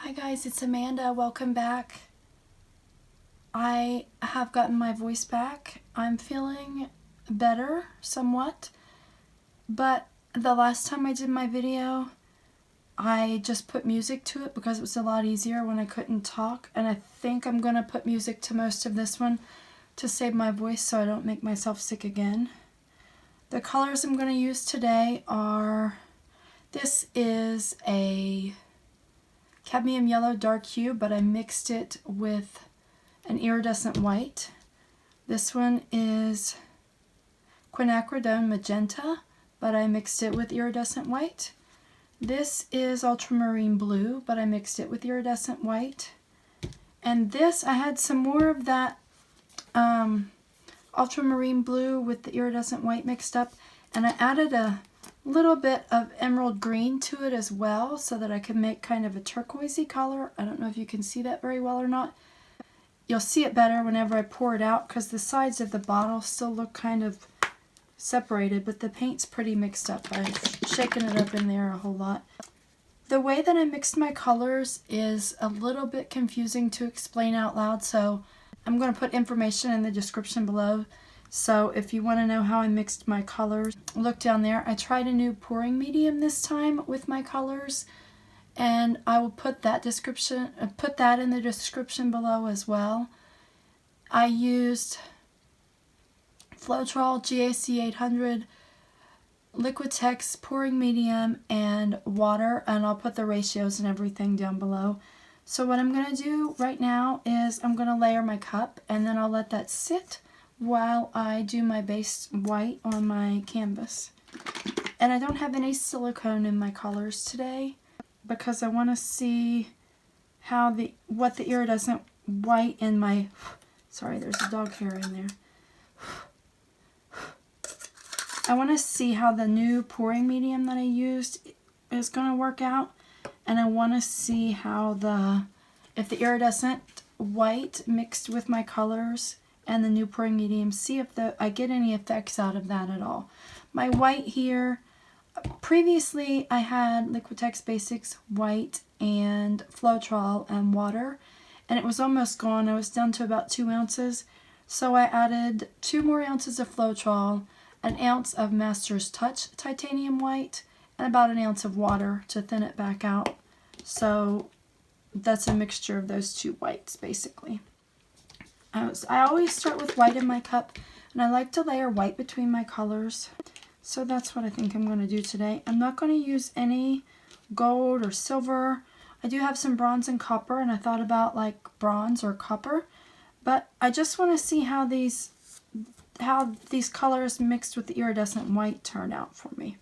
Hi guys, it's Amanda. Welcome back. I have gotten my voice back. I'm feeling better somewhat, but the last time I did my video, I just put music to it because it was a lot easier when I couldn't talk, and I think I'm going to put music to most of this one to save my voice so I don't make myself sick again. The colors I'm going to use today are, this is a cadmium yellow dark hue, but I mixed it with an iridescent white. This one is quinacridone magenta, but I mixed it with iridescent white. This is ultramarine blue, but I mixed it with iridescent white. And this, I had some more of that ultramarine blue with the iridescent white mixed up, and I added a little bit of emerald green to it as well so that I could make kind of a turquoisey color. I don't know if you can see that very well or not. You'll see it better whenever I pour it out because the sides of the bottle still look kind of separated, but the paint's pretty mixed up. I've shaken it up in there a whole lot. The way that I mixed my colors is a little bit confusing to explain out loud, so I'm going to put information in the description below. So if you want to know how I mixed my colors, look down there. I tried a new pouring medium this time with my colors, and I will put that in the description below as well. I used Floetrol GAC 800, Liquitex Pouring Medium, and water, and I'll put the ratios and everything down below. So what I'm going to do right now is I'm going to layer my cup, and then I'll let that sit while I do my base white on my canvas. And I don't have any silicone in my colors today because I want to see how what the iridescent white in my, sorry, there's a dog hair in there. I want to see how the new pouring medium that I used is going to work out, and I want to see how if the iridescent white mixed with my colors and the new pouring medium, see if I get any effects out of that at all. My white here, previously I had Liquitex Basics white and Floetrol and water, and it was almost gone. I was down to about 2 ounces, so I added 2 more ounces of Floetrol, an ounce of Master's Touch titanium white, and about an ounce of water to thin it back out. So that's a mixture of those 2 whites basically. I always start with white in my cup, and I like to layer white between my colors. So that's what I think I'm going to do today. I'm not going to use any gold or silver. I do have some bronze and copper, and I thought about like bronze or copper, but I just want to see how these colors mixed with the iridescent white turn out for me.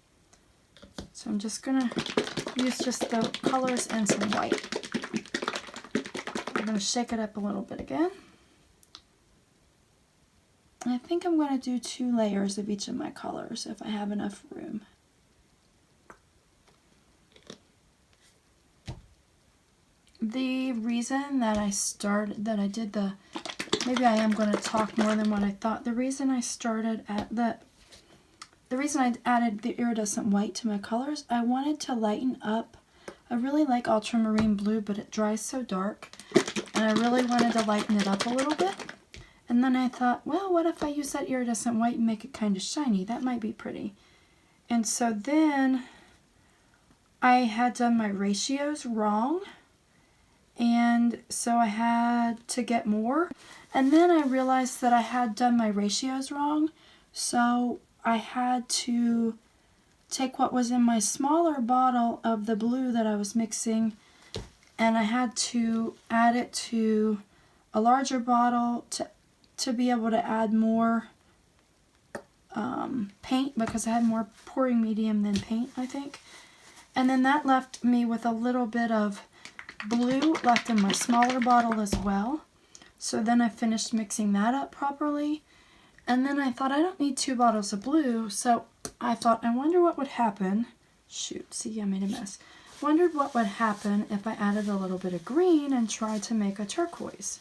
So I'm just going to use just the colors and some white. I'm going to shake it up a little bit again. I think I'm going to do 2 layers of each of my colors if I have enough room. The reason that maybe I am going to talk more than what I thought. The reason I added the iridescent white to my colors, I wanted to lighten up. I really like ultramarine blue, but it dries so dark, and I really wanted to lighten it up a little bit. And then I thought, well, what if I use that iridescent white and make it kind of shiny? That might be pretty. And so then I had done my ratios wrong, and so I had to get more. And then I realized that I had done my ratios wrong, so I had to take what was in my smaller bottle of the blue that I was mixing, and I had to add it to a larger bottle to be able to add more paint, because I had more pouring medium than paint, I think. And then that left me with a little bit of blue left in my smaller bottle as well. So then I finished mixing that up properly. And then I thought, I don't need 2 bottles of blue, so I thought, I wonder what would happen. Shoot, see, I made a mess. Wondered what would happen if I added a little bit of green and tried to make a turquoise.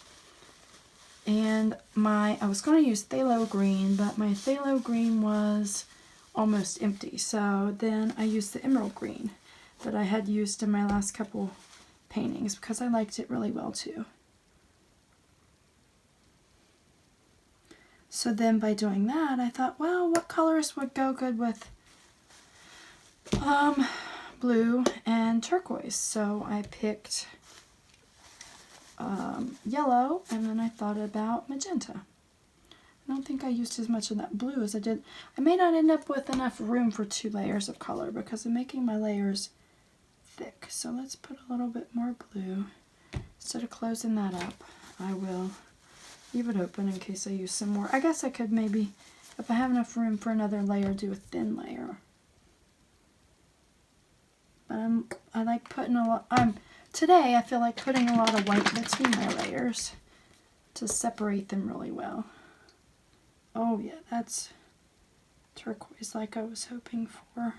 And I was going to use phthalo green, but my phthalo green was almost empty. So then I used the emerald green that I had used in my last couple paintings because I liked it really well too. So then by doing that, I thought, well, what colors would go good with blue and turquoise? So I picked yellow, and then I thought about magenta. I don't think I used as much of that blue as I did. I may not end up with enough room for 2 layers of color because I'm making my layers thick. So let's put a little bit more blue. Instead of closing that up, I will leave it open in case I use some more. I guess I could maybe, if I have enough room for another layer, do a thin layer. But I like putting a lot, today I feel like putting a lot of white between my layers to separate them really well. Oh yeah, that's turquoise like I was hoping for.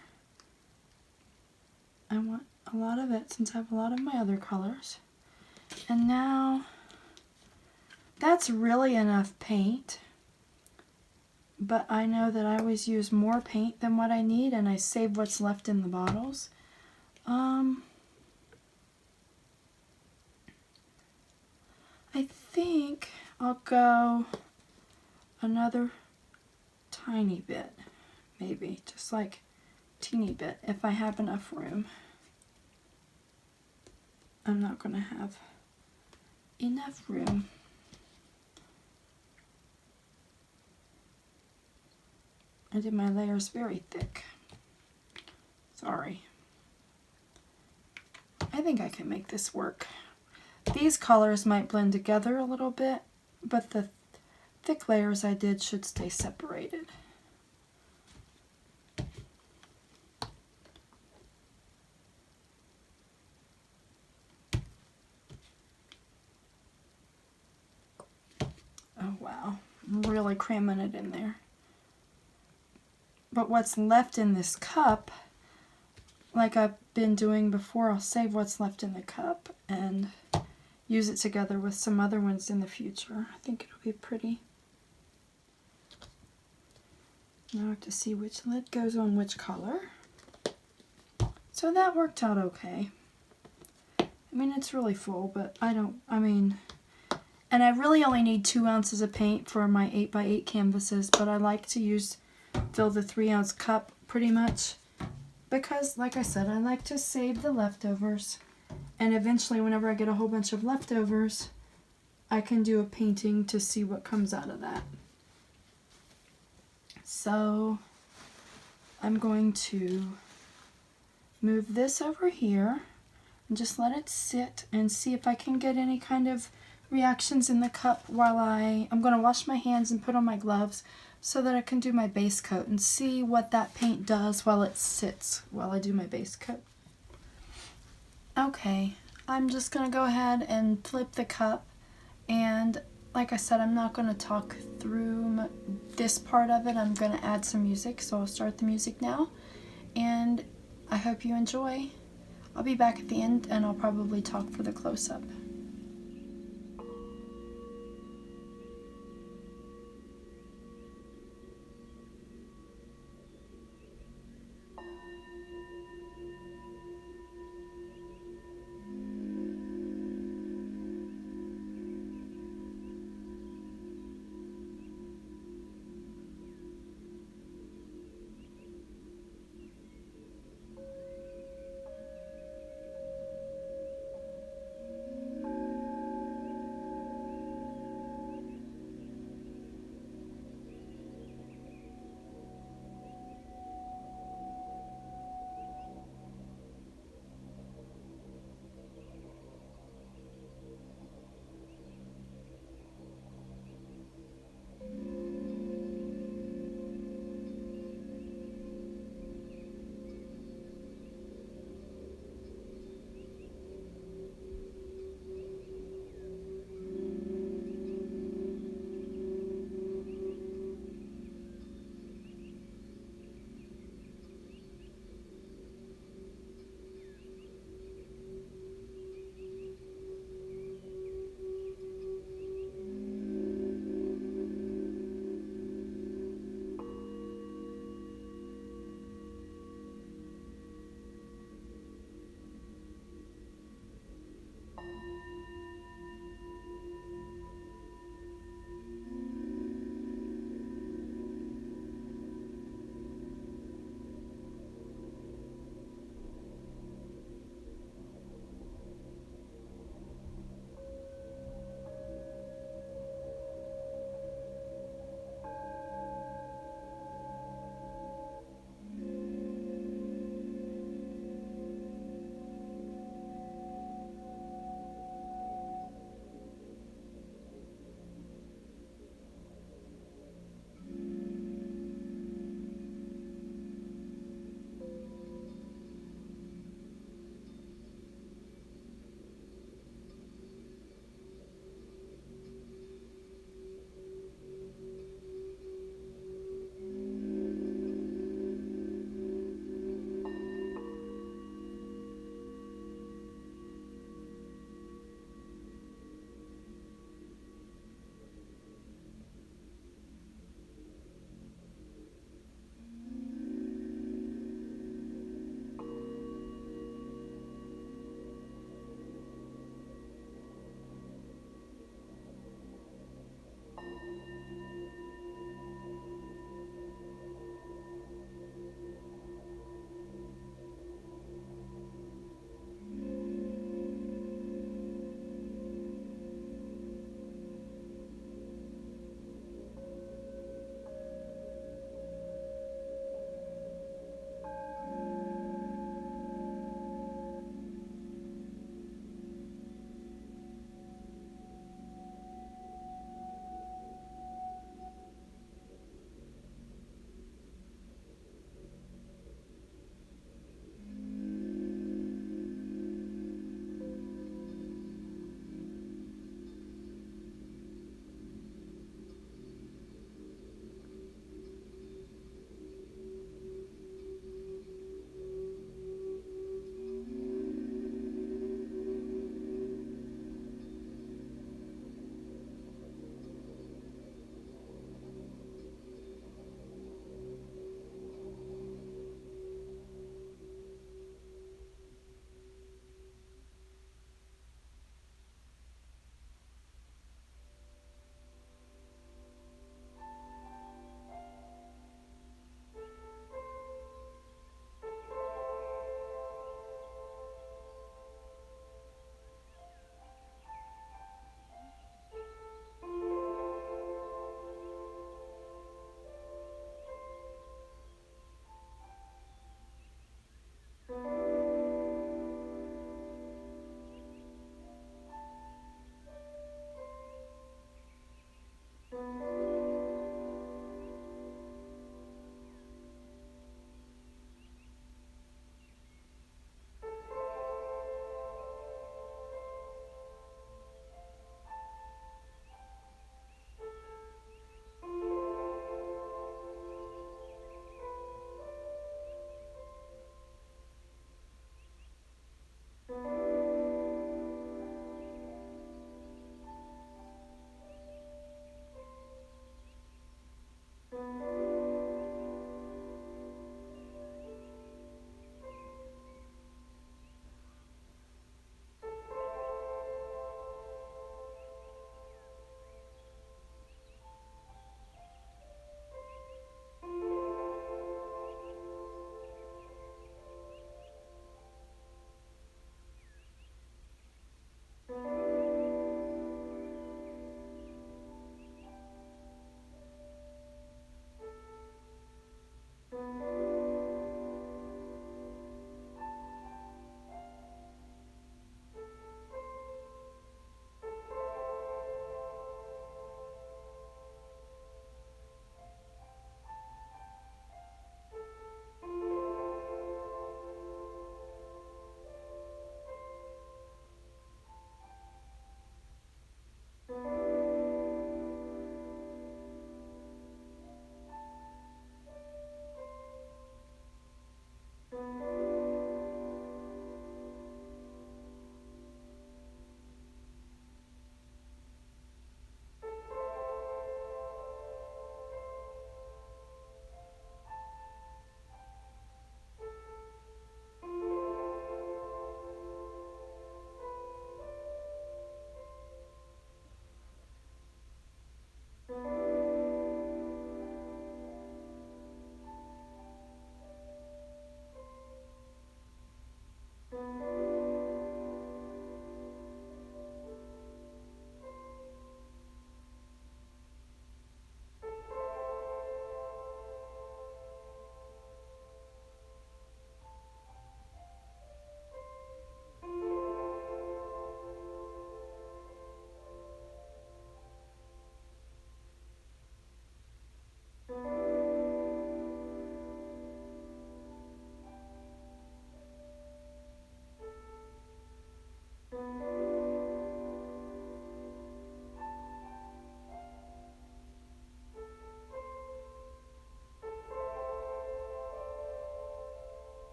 I want a lot of it since I have a lot of my other colors. And now, that's really enough paint. But I know that I always use more paint than what I need, and I save what's left in the bottles. I think I'll go another tiny bit, maybe, just like teeny bit, if I have enough room. I'm not going to have enough room. I did my layers very thick. Sorry. I think I can make this work. These colors might blend together a little bit, but the thick layers I did should stay separated. Oh wow, I'm really cramming it in there. But what's left in this cup, like I've been doing before, I'll save what's left in the cup and use it together with some other ones in the future. I think it'll be pretty. Now I have to see which lid goes on which color. So that worked out okay. I mean, it's really full, but and I really only need 2 ounces of paint for my 8x8 canvases, but I like to fill the 3-ounce cup pretty much because, like I said, I like to save the leftovers, and eventually whenever I get a whole bunch of leftovers, I can do a painting to see what comes out of that. So I'm going to move this over here and just let it sit and see if I can get any kind of reactions in the cup while I'm going to wash my hands and put on my gloves so that I can do my base coat and see what that paint does while it sits while I do my base coat. Okay, I'm just going to go ahead and flip the cup, and like I said, I'm not going to talk through this part of it. I'm going to add some music, so I'll start the music now, and I hope you enjoy. I'll be back at the end, and I'll probably talk for the close-up.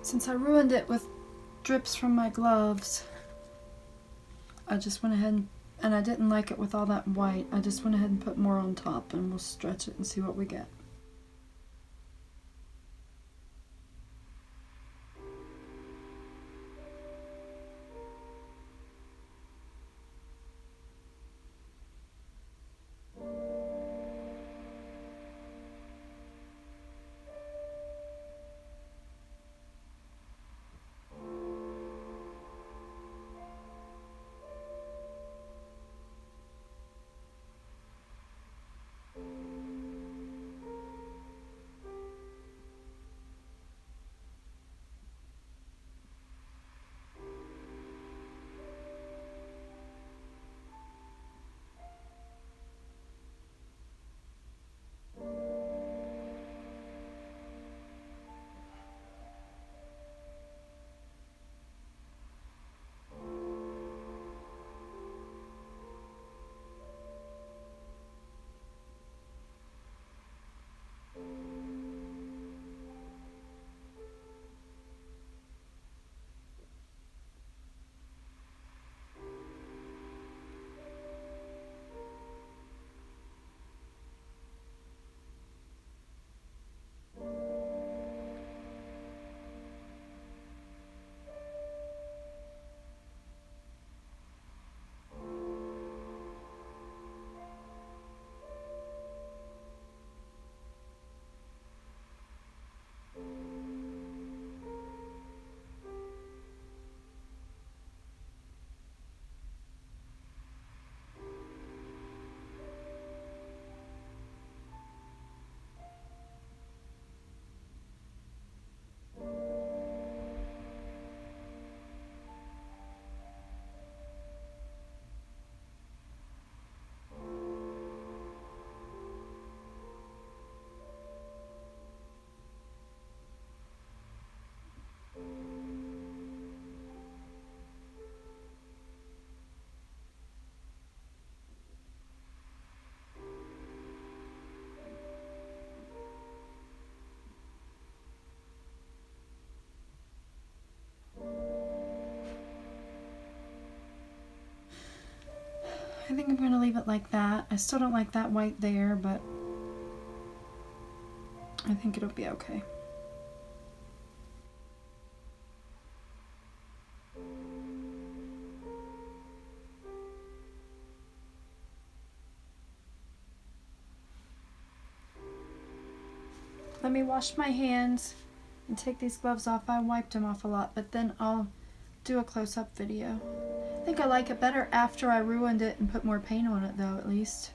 Since I ruined it with drips from my gloves, I just went ahead and I didn't like it with all that white. I just went ahead and put more on top, and we'll stretch it and see what we get. I think I'm going to leave it like that. I still don't like that white there, but I think it'll be okay. Let me wash my hands and take these gloves off. I wiped them off a lot, but then I'll do a close-up video. I think I like it better after I ruined it and put more paint on it though, at least.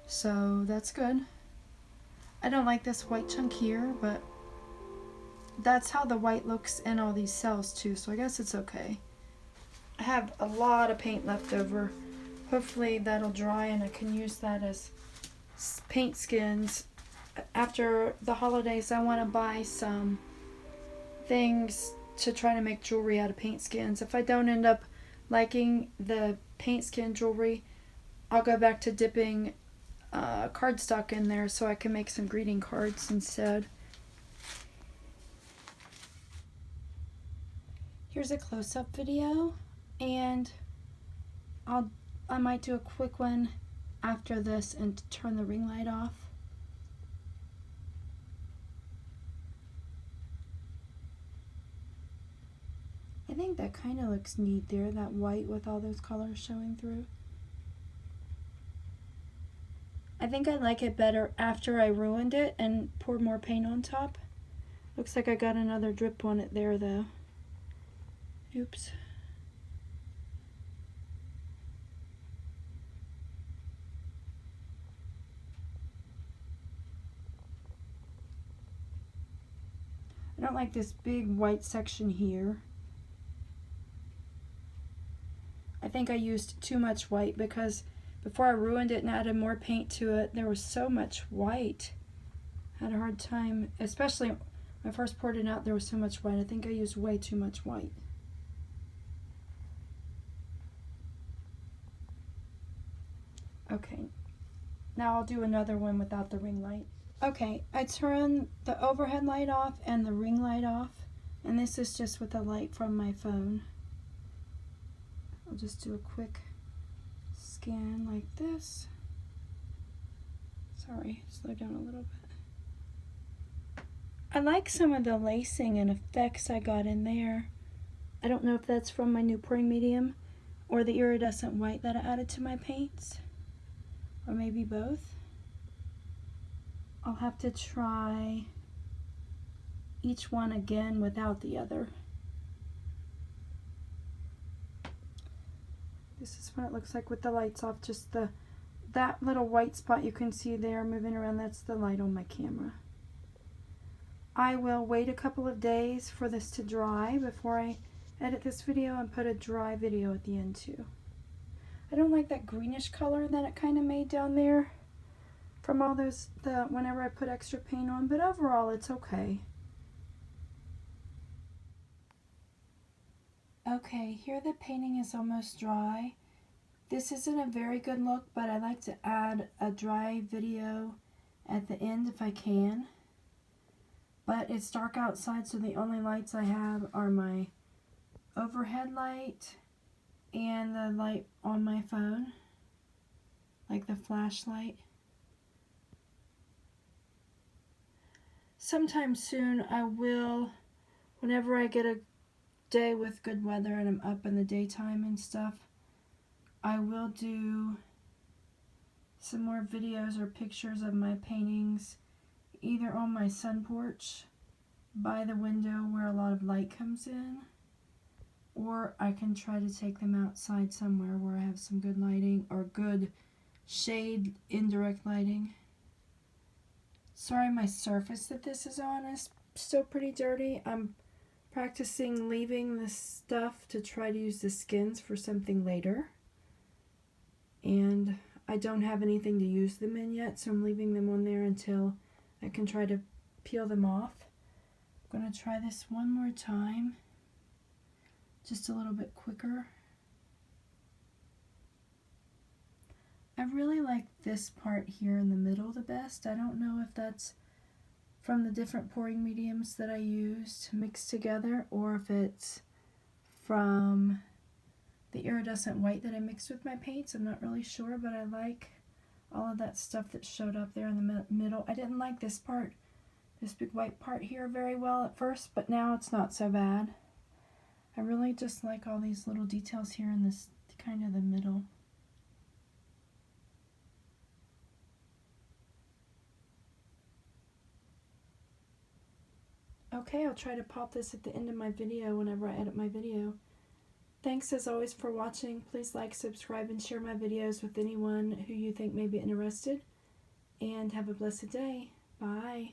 So that's good. I don't like this white chunk here, but that's how the white looks in all these cells too, so I guess it's okay. I have a lot of paint left over. Hopefully that'll dry and I can use that as paint skins. After the holidays, I want to buy some things to try to make jewelry out of paint skins. If I don't end up liking the paint skin jewelry, I'll go back to dipping cardstock in there so I can make some greeting cards instead. Here's a close-up video, and I might do a quick one after this and turn the ring light off. I think that kind of looks neat there, that white with all those colors showing through. I think I like it better after I ruined it and poured more paint on top. Looks like I got another drip on it there though. Oops. I don't like this big white section here. I think I used too much white because before I ruined it and added more paint to it, there was so much white. I had a hard time, especially when I first poured it out, there was so much white. I think I used way too much white. Okay, now I'll do another one without the ring light. Okay, I turned the overhead light off and the ring light off, And this is just with a light from my phone. I'll just do a quick scan like this. Sorry, slow down a little bit. I like some of the lacing and effects I got in there. I don't know if that's from my new pouring medium or the iridescent white that I added to my paints, or maybe both. I'll have to try each one again without the other. This is what it looks like with the lights off. Just that little white spot you can see there moving around, that's the light on my camera. I will wait a couple of days for this to dry before I edit this video and put a dry video at the end too. I don't like that greenish color that it kind of made down there from all those, whenever I put extra paint on, but overall it's okay. Okay, here the painting is almost dry. This isn't a very good look, but I like to add a dry video at the end if I can. But it's dark outside, so the only lights I have are my overhead light and the light on my phone, like the flashlight. Sometime soon I will, whenever I get a day with good weather and I'm up in the daytime and stuff, I will do some more videos or pictures of my paintings, either on my sun porch by the window where a lot of light comes in, or I can try to take them outside somewhere where I have some good lighting or good shade, indirect lighting. Sorry, my surface that this is on is still pretty dirty. I'm practicing leaving this stuff to try to use the skins for something later. And I don't have anything to use them in yet, so I'm leaving them on there until I can try to peel them off. I'm going to try this one more time, just a little bit quicker. I really like this part here in the middle the best. I don't know if that's from the different pouring mediums that I used mixed together, or if it's from the iridescent white that I mixed with my paints. I'm not really sure, but I like all of that stuff that showed up there in the middle. I didn't like this part, this big white part here, very well at first, but now it's not so bad. I really just like all these little details here in this kind of the middle. Okay, I'll try to pop this at the end of my video whenever I edit my video. Thanks as always for watching. Please like, subscribe, and share my videos with anyone who you think may be interested. And have a blessed day. Bye.